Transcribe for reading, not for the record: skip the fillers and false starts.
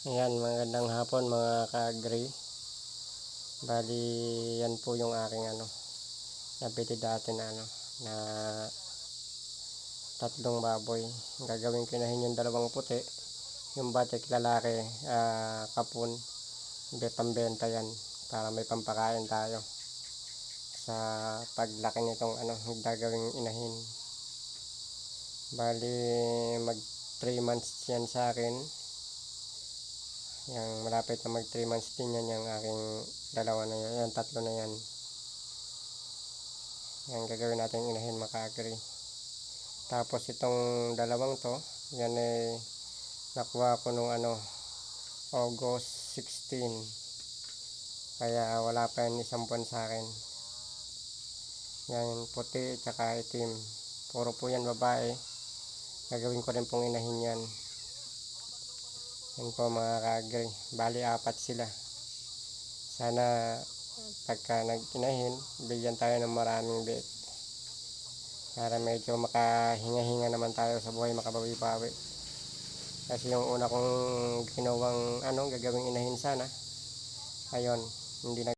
Ayan, magandang hapon mga ka-agree. Bali, yan po yung aking nabili dati na tatlong baboy. Gagawin ko inahin yung dalawang puti. Yung batik lalaki, kapun. Pambenta yan para may pampakain tayo sa paglaki nitong gagawing inahin. Bali, mag 3 months yan sa akin. Yang malapit na mag 3 months din yan, yung aking dalawa na yan, yung tatlo na yan. Yan gagawin natin inahin maka-agree. Tapos itong dalawang to, yan ay nakuha ko nung August 16. Kaya wala pa yan isang buwan sa akin. Yan puti tsaka itim. Puro po yan babae. Gagawin ko rin pong inahin yan. Yan po mga ka-agree. Bali 4 sila. Sana pagka nag-inahin, bigyan tayo ng maraming bet. Para medyo makahinga-hinga naman tayo sa buhay, makabawi-bawi. Kasi yung una kong ginawang gagawing inahin sana, ayun, hindi na